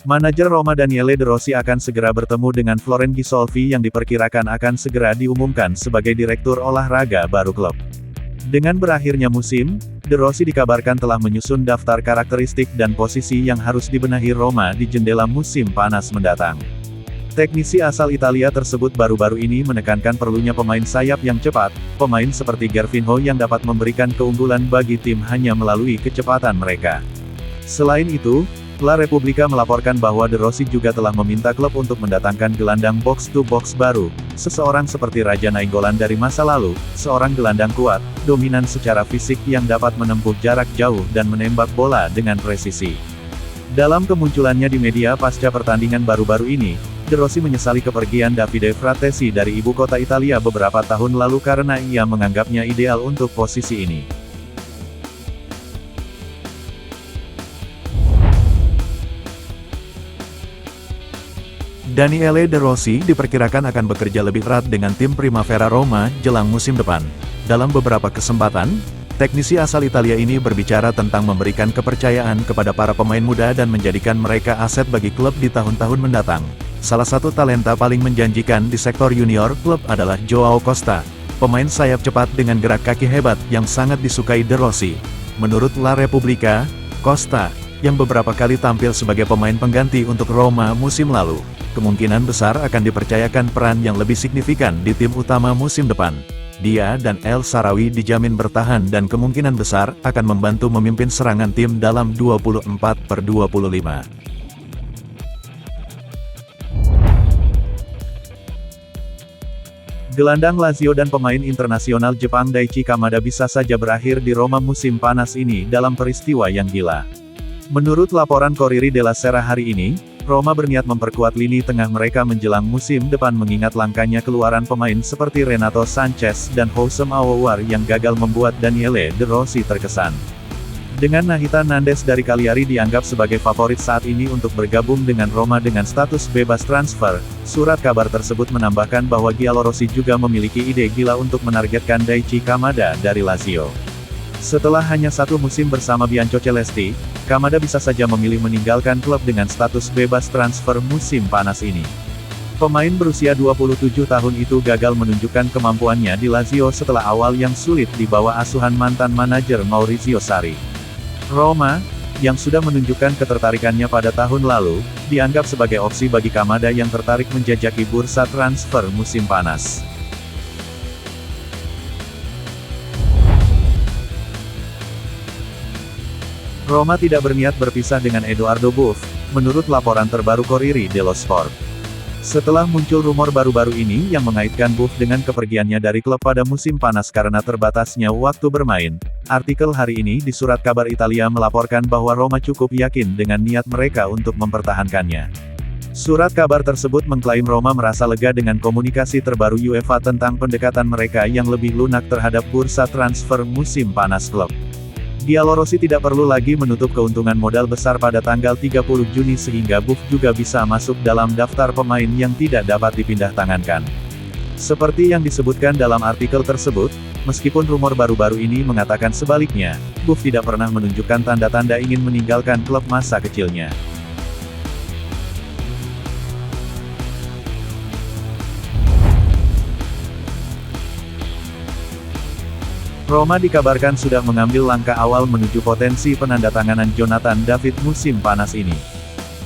Manajer Roma Daniele De Rossi akan segera bertemu dengan Florent Gisolfi yang diperkirakan akan segera diumumkan sebagai direktur olahraga baru klub. Dengan berakhirnya musim, De Rossi dikabarkan telah menyusun daftar karakteristik dan posisi yang harus dibenahi Roma di jendela musim panas mendatang. Teknisi asal Italia tersebut baru-baru ini menekankan perlunya pemain sayap yang cepat, pemain seperti Gervinho yang dapat memberikan keunggulan bagi tim hanya melalui kecepatan mereka. Selain itu, La Repubblica melaporkan bahwa De Rossi juga telah meminta klub untuk mendatangkan gelandang box-to-box baru, seseorang seperti Raja Nainggolan dari masa lalu, seorang gelandang kuat, dominan secara fisik yang dapat menempuh jarak jauh dan menembak bola dengan presisi. Dalam kemunculannya di media pasca pertandingan baru-baru ini, De Rossi menyesali kepergian Davide Fratesi dari ibu kota Italia beberapa tahun lalu karena ia menganggapnya ideal untuk posisi ini. Daniele De Rossi diperkirakan akan bekerja lebih erat dengan tim Primavera Roma jelang musim depan. Dalam beberapa kesempatan, teknisi asal Italia ini berbicara tentang memberikan kepercayaan kepada para pemain muda dan menjadikan mereka aset bagi klub di tahun-tahun mendatang. Salah satu talenta paling menjanjikan di sektor junior klub adalah Joao Costa, pemain sayap cepat dengan gerak kaki hebat yang sangat disukai De Rossi. Menurut La Repubblica, Costa, yang beberapa kali tampil sebagai pemain pengganti untuk Roma musim lalu, kemungkinan besar akan dipercayakan peran yang lebih signifikan di tim utama musim depan. Dia dan El Shaarawy dijamin bertahan dan kemungkinan besar akan membantu memimpin serangan tim dalam 24/25. Gelandang Lazio dan pemain internasional Jepang Daichi Kamada bisa saja berakhir di Roma musim panas ini dalam peristiwa yang gila. Menurut laporan Corriere della Sera hari ini, Roma berniat memperkuat lini tengah mereka menjelang musim depan mengingat langkanya keluaran pemain seperti Renato Sanchez dan Houssem Aouar yang gagal membuat Daniele De Rossi terkesan. Dengan Nahita Nandes dari Cagliari dianggap sebagai favorit saat ini untuk bergabung dengan Roma dengan status bebas transfer, surat kabar tersebut menambahkan bahwa Giallorossi juga memiliki ide gila untuk menargetkan Daichi Kamada dari Lazio. Setelah hanya satu musim bersama Biancocelesti, Kamada bisa saja memilih meninggalkan klub dengan status bebas transfer musim panas ini. Pemain berusia 27 tahun itu gagal menunjukkan kemampuannya di Lazio setelah awal yang sulit di bawah asuhan mantan manajer Maurizio Sarri. Roma, yang sudah menunjukkan ketertarikannya pada tahun lalu, dianggap sebagai opsi bagi Kamada yang tertarik menjajaki bursa transfer musim panas. Roma tidak berniat berpisah dengan Edoardo Buff, menurut laporan terbaru Corriere dello Sport. Setelah muncul rumor baru-baru ini yang mengaitkan Buff dengan kepergiannya dari klub pada musim panas karena terbatasnya waktu bermain, artikel hari ini di Surat Kabar Italia melaporkan bahwa Roma cukup yakin dengan niat mereka untuk mempertahankannya. Surat kabar tersebut mengklaim Roma merasa lega dengan komunikasi terbaru UEFA tentang pendekatan mereka yang lebih lunak terhadap bursa transfer musim panas klub. Giallorossi tidak perlu lagi menutup keuntungan modal besar pada tanggal 30 Juni sehingga Buff juga bisa masuk dalam daftar pemain yang tidak dapat dipindah tangankan. Seperti yang disebutkan dalam artikel tersebut, meskipun rumor baru-baru ini mengatakan sebaliknya, Buff tidak pernah menunjukkan tanda-tanda ingin meninggalkan klub masa kecilnya. Roma dikabarkan sudah mengambil langkah awal menuju potensi penandatanganan Jonathan David musim panas ini.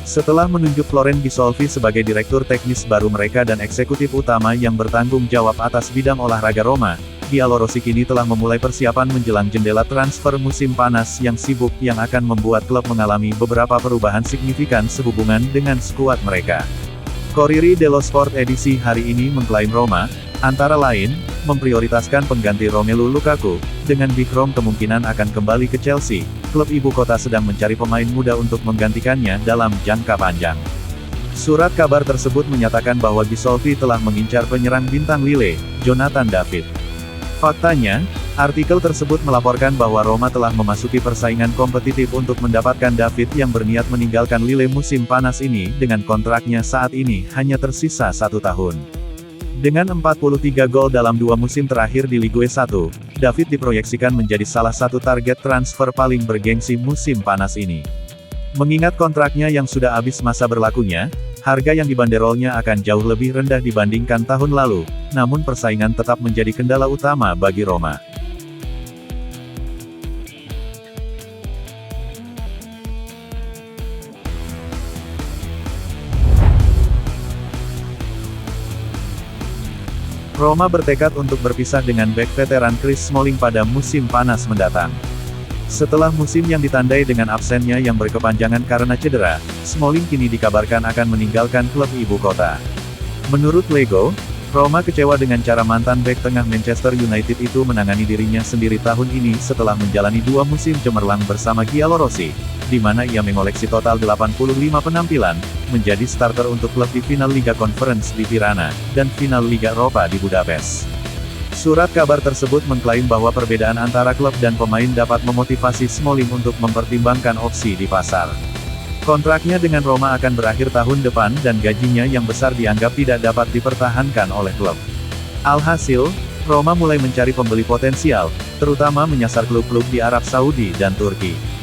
Setelah menunjuk Florent Gisolfi sebagai direktur teknis baru mereka dan eksekutif utama yang bertanggung jawab atas bidang olahraga Roma, Giallorossi kini telah memulai persiapan menjelang jendela transfer musim panas yang sibuk yang akan membuat klub mengalami beberapa perubahan signifikan sehubungan dengan skuad mereka. Corriere dello Sport edisi hari ini mengklaim Roma, antara lain, memprioritaskan pengganti Romelu Lukaku, dengan Big Rom kemungkinan akan kembali ke Chelsea, klub ibu kota sedang mencari pemain muda untuk menggantikannya dalam jangka panjang. Surat kabar tersebut menyatakan bahwa Gisolfi telah mengincar penyerang bintang Lille, Jonathan David. Faktanya, artikel tersebut melaporkan bahwa Roma telah memasuki persaingan kompetitif untuk mendapatkan David yang berniat meninggalkan Lille musim panas ini dengan kontraknya saat ini hanya tersisa 1 tahun. Dengan 43 gol dalam 2 musim terakhir di Ligue 1, David diproyeksikan menjadi salah satu target transfer paling bergengsi musim panas ini. Mengingat kontraknya yang sudah habis masa berlakunya, harga yang dibanderolnya akan jauh lebih rendah dibandingkan tahun lalu, namun persaingan tetap menjadi kendala utama bagi Roma. Roma bertekad untuk berpisah dengan bek veteran Chris Smalling pada musim panas mendatang. Setelah musim yang ditandai dengan absennya yang berkepanjangan karena cedera, Smalling kini dikabarkan akan meninggalkan klub ibu kota. Menurut Lego, Roma kecewa dengan cara mantan bek tengah Manchester United itu menangani dirinya sendiri tahun ini setelah menjalani 2 musim cemerlang bersama Giallorossi, di mana ia mengoleksi total 85 penampilan, menjadi starter untuk klub di final Liga Conference di Tirana, dan final Liga Eropa di Budapest. Surat kabar tersebut mengklaim bahwa perbedaan antara klub dan pemain dapat memotivasi Smalling untuk mempertimbangkan opsi di pasar. Kontraknya dengan Roma akan berakhir tahun depan dan gajinya yang besar dianggap tidak dapat dipertahankan oleh klub. Alhasil, Roma mulai mencari pembeli potensial, terutama menyasar klub-klub di Arab Saudi dan Turki.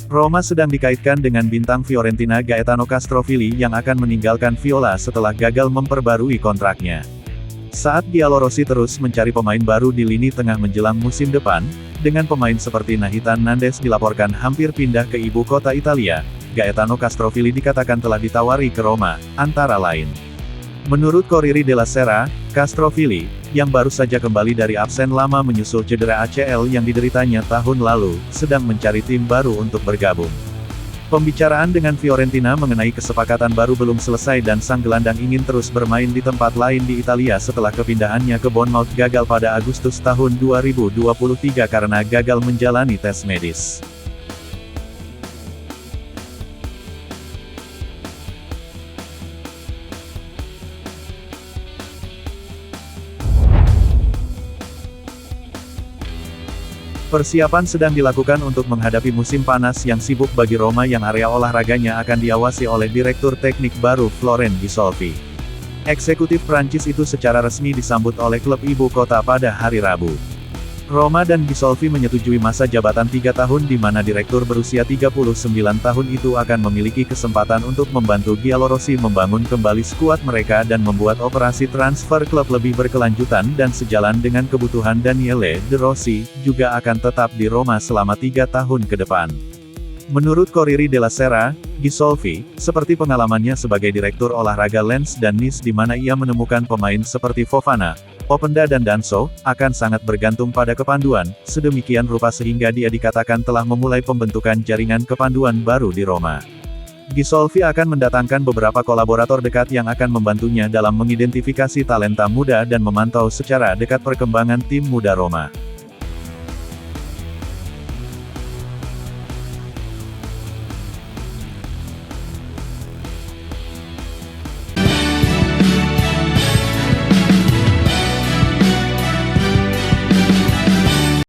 Roma sedang dikaitkan dengan bintang Fiorentina Gaetano Castrovilli yang akan meninggalkan Viola setelah gagal memperbarui kontraknya. Saat Giallorossi terus mencari pemain baru di lini tengah menjelang musim depan, dengan pemain seperti Nathan Nandes dilaporkan hampir pindah ke ibu kota Italia, Gaetano Castrovilli dikatakan telah ditawari ke Roma, antara lain. Menurut Corriere della Sera, Castrovilli, yang baru saja kembali dari absen lama menyusul cedera ACL yang dideritanya tahun lalu, sedang mencari tim baru untuk bergabung. Pembicaraan dengan Fiorentina mengenai kesepakatan baru belum selesai dan sang gelandang ingin terus bermain di tempat lain di Italia setelah kepindahannya ke Bournemouth gagal pada Agustus tahun 2023 karena gagal menjalani tes medis. Persiapan sedang dilakukan untuk menghadapi musim panas yang sibuk bagi Roma yang area olahraganya akan diawasi oleh Direktur Teknik baru Florent Gisolfi. Eksekutif Prancis itu secara resmi disambut oleh klub ibu kota pada hari Rabu. Roma dan Gisolfi menyetujui masa jabatan 3 tahun di mana direktur berusia 39 tahun itu akan memiliki kesempatan untuk membantu Giallorossi membangun kembali skuad mereka dan membuat operasi transfer klub lebih berkelanjutan dan sejalan dengan kebutuhan Daniele De Rossi, juga akan tetap di Roma selama 3 tahun ke depan. Menurut Corriere della Sera, Gisolfi, seperti pengalamannya sebagai direktur olahraga Lens dan Nice di mana ia menemukan pemain seperti Fofana, Openda dan Danso, akan sangat bergantung pada kepanduan, sedemikian rupa sehingga dia dikatakan telah memulai pembentukan jaringan kepanduan baru di Roma. Gisolfi akan mendatangkan beberapa kolaborator dekat yang akan membantunya dalam mengidentifikasi talenta muda dan memantau secara dekat perkembangan tim muda Roma.